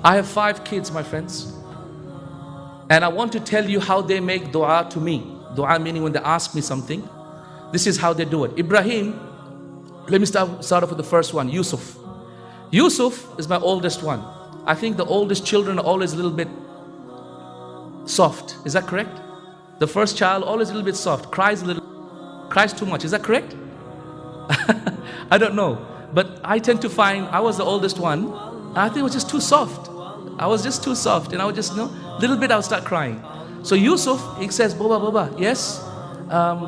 I have 5 kids, my friends. And I want to tell you how they make dua to me. Dua meaning when they ask me something. This is how they do it. Ibrahim, let me start off with the first one, Yusuf. Yusuf is my oldest one. I think the oldest children are always a little bit soft. Is that correct? The first child always a little bit soft, cries too much. Is that correct? I don't know. But I tend to find I was the oldest one. I think it was just too soft. I was just too soft, and I would just, little bit I'll start crying. So Yusuf, he says, Baba, yes?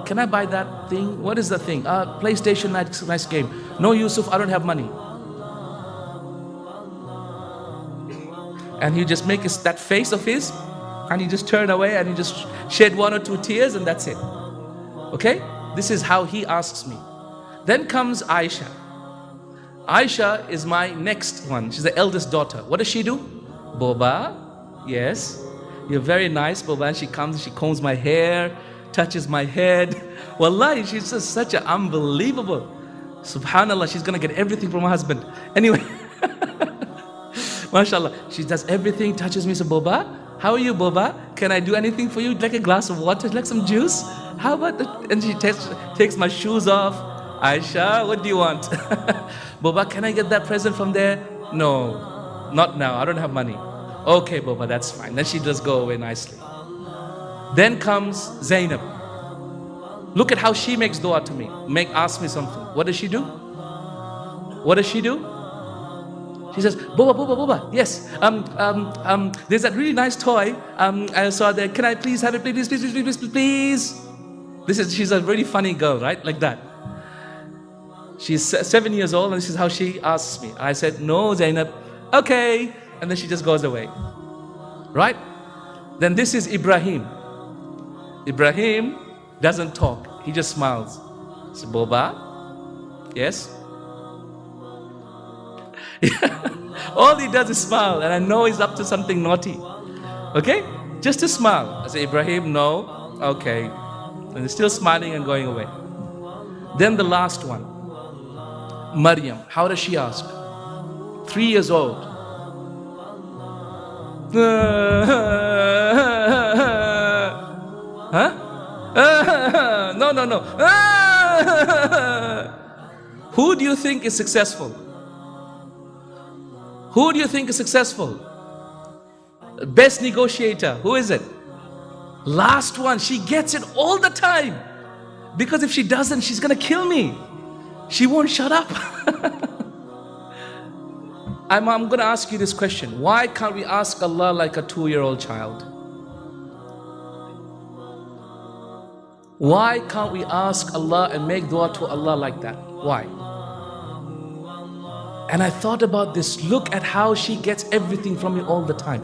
Can I buy that thing? What is the thing? PlayStation, nice game. No, Yusuf, I don't have money. And he just make that face of his, and he just turn away, and he just shed 1 or 2 tears, and that's it. Okay? This is how he asks me. Then comes Aisha. Aisha is my next one. She's the eldest daughter. What does she do? Boba, yes, you're very nice, Boba. And she comes, she combs my hair, touches my head. Wallahi, she's just such an unbelievable. Subhanallah, she's gonna get everything from her husband. Anyway, mashallah, she does everything, touches me. So Boba, how are you, Boba? Can I do anything for you? Like a glass of water, like some juice? How about that? And she takes my shoes off. Aisha, what do you want? Boba, can I get that present from there? No, not now, I don't have money. Okay, Boba, that's fine. Then she just go away nicely. Then comes Zainab. Look at how she makes dua to me. Ask me something. What does she do? What does she do? She says, Boba, yes. There's that really nice toy. I saw there. Can I please have it? Please. She's a very funny girl, right? Like that. She's 7 years old, and this is how she asks me. I said, no, Zainab. Okay. And then she just goes away. Right? Then this is Ibrahim. Ibrahim doesn't talk. He just smiles. So, Boba, yes? All he does is smile, and I know he's up to something naughty. Okay? Just a smile. I say, Ibrahim, no. Okay. And he's still smiling and going away. Then the last one. Maryam. How does she ask? 3 years old. Huh? No. Who do you think is successful? Who do you think is successful? Best negotiator. Who is it? Last one. She gets it all the time. Because if she doesn't, she's gonna kill me. She won't shut up. I'm going to ask you this question. Why can't we ask Allah like a 2-year-old child? Why can't we ask Allah and make dua to Allah like that? Why? And I thought about this. Look at how she gets everything from me all the time.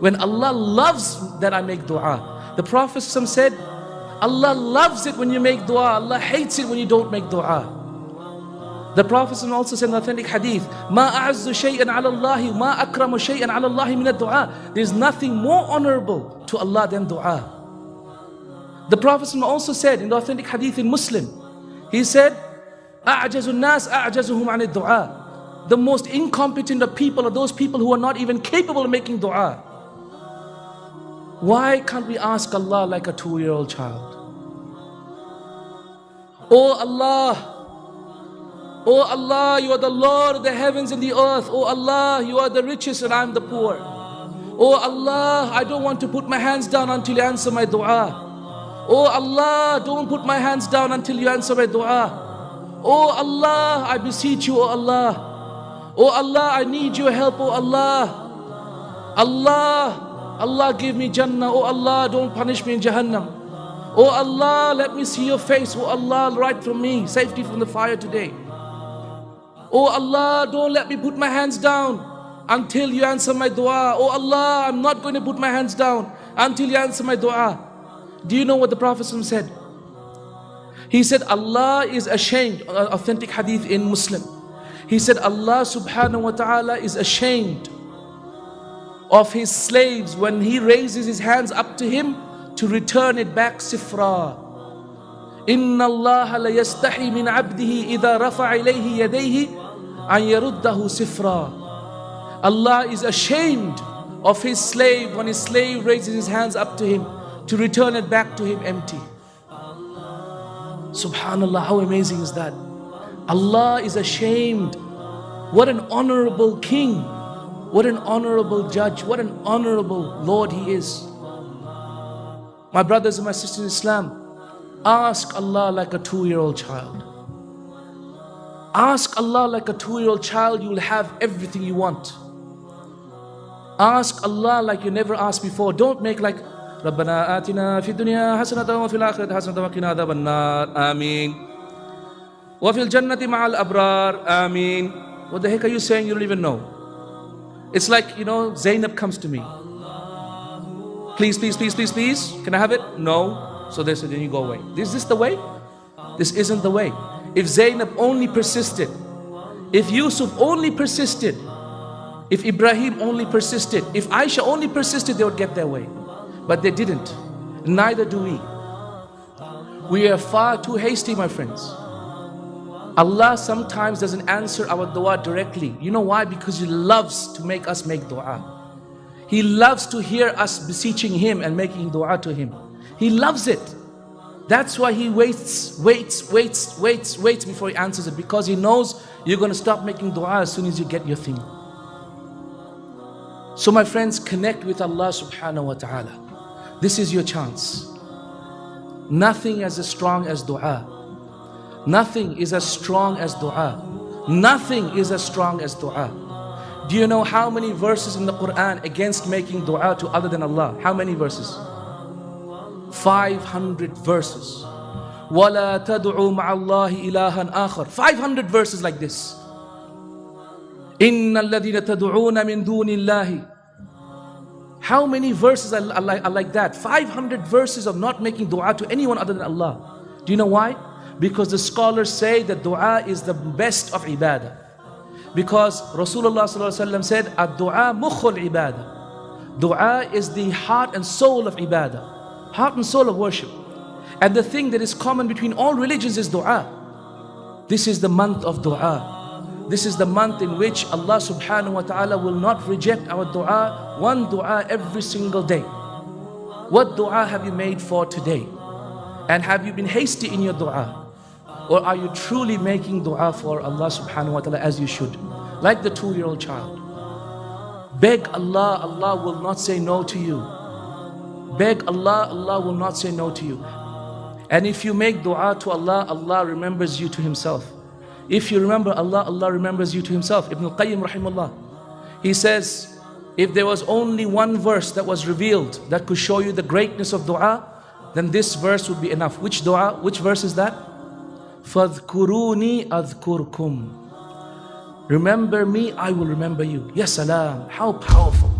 When Allah loves that I make dua. The Prophet said, Allah loves it when you make dua. Allah hates it when you don't make dua. The Prophet also said in authentic hadith, "Ma a'azzu shay'an 'ala Allah, ma akramu shay'an 'ala Allah min ad-du'a." There's nothing more honorable to Allah than dua. The Prophet also said in the authentic hadith in Muslim, he said, "A'jazu an-nas a'jazuhum 'an ad-du'a." The most incompetent of people are those people who are not even capable of making dua. Why can't we ask Allah like a 2-year-old child? Oh Allah, you are the Lord of the heavens and the earth. Oh Allah, you are the richest and I am the poor. Oh Allah, I don't want to put my hands down until you answer my dua. Oh Allah, don't put my hands down until you answer my dua. Oh Allah, I beseech you, oh Allah. Oh Allah, I need your help, oh Allah. Allah, give me Jannah. Oh Allah, don't punish me in Jahannam. Oh Allah, let me see your face. Oh Allah, right from me, safety from the fire today. Oh Allah, don't let me put my hands down until you answer my dua. Oh Allah, I'm not going to put my hands down until you answer my dua. Do you know what the Prophet said? He said, Allah is ashamed, authentic hadith in Muslim. He said, Allah subhanahu wa ta'ala is ashamed of his slaves when he raises his hands up to him to return it back sifra. Inna Allah la yastahi min abdihi idha rafa ilayhi yadayhi an yaruddahu sifra. Allah is ashamed of His slave when His slave raises his hands up to Him to return it back to Him empty. Subhanallah, how amazing is that? Allah is ashamed. What an honorable king. What an honorable judge. What an honorable Lord He is. My brothers and my sisters in Islam, ask Allah like a 2-year-old child. Ask Allah like a 2-year-old child, you will have everything you want. Ask Allah like you never asked before. Don't make like رَبَّنَا آتِنَا فِي الدُّنْيَا حَسَنَةً وَفِي الْآخِرَةِ حَسَنَةً وَقِنَا عَذَابَ النَّارِ آمين وَفِي الْجَنَّةِ مَعَ الْأَبْرَارِ آمين. What the heck are you saying? You don't even know. It's like, Zainab comes to me. Please, please, please, please, please. Can I have it? No. So they said, then you go away. Is this the way? This isn't the way. If Zainab only persisted, if Yusuf only persisted, if Ibrahim only persisted, if Aisha only persisted, they would get their way. But they didn't. Neither do we. We are far too hasty, my friends. Allah sometimes doesn't answer our dua directly. You know why? Because He loves to make us make dua. He loves to hear us beseeching Him and making dua to Him. He loves it. That's why He waits before He answers it, because He knows you're going to stop making dua as soon as you get your thing. So my friends, connect with Allah subhanahu wa ta'ala. This is your chance. Nothing is as strong as dua. Nothing is as strong as dua. Nothing is as strong as dua. Do you know how many verses in the Quran against making dua to other than Allah? How many verses? 500 verses. وَلَا تَدْعُوا مَعَ اللَّهِ إِلَهًا آخَرَ. 500 verses like this. إِنَّ الَّذِينَ تَدْعُونَ مِن دُونِ اللَّهِ. How many verses are like that? 500 verses of not making dua to anyone other than Allah. Do you know why? Because the scholars say that dua is the best of ibadah. Because Rasulullah said, "Ad-du'a mukhul ibadah." Dua is the heart and soul of ibadah, heart and soul of worship. And the thing that is common between all religions is dua. This is the month of dua. This is the month in which Allah subhanahu wa ta'ala will not reject our dua, one dua every single day. What dua have you made for today? And have you been hasty in your dua? Or are you truly making dua for Allah subhanahu wa ta'ala as you should? Like the 2-year-old child. Beg Allah, Allah will not say no to you. Beg Allah, Allah will not say no to you. And if you make dua to Allah, Allah remembers you to Himself. If you remember Allah, Allah remembers you to Himself. Ibn al-Qayyim rahimahullah, he says, if there was only one verse that was revealed that could show you the greatness of dua, then this verse would be enough. Which dua? Which verse is that? فَاذْكُرُونِي أَذْكُرْكُمْ. Remember me, I will remember you. Ya salam, how powerful.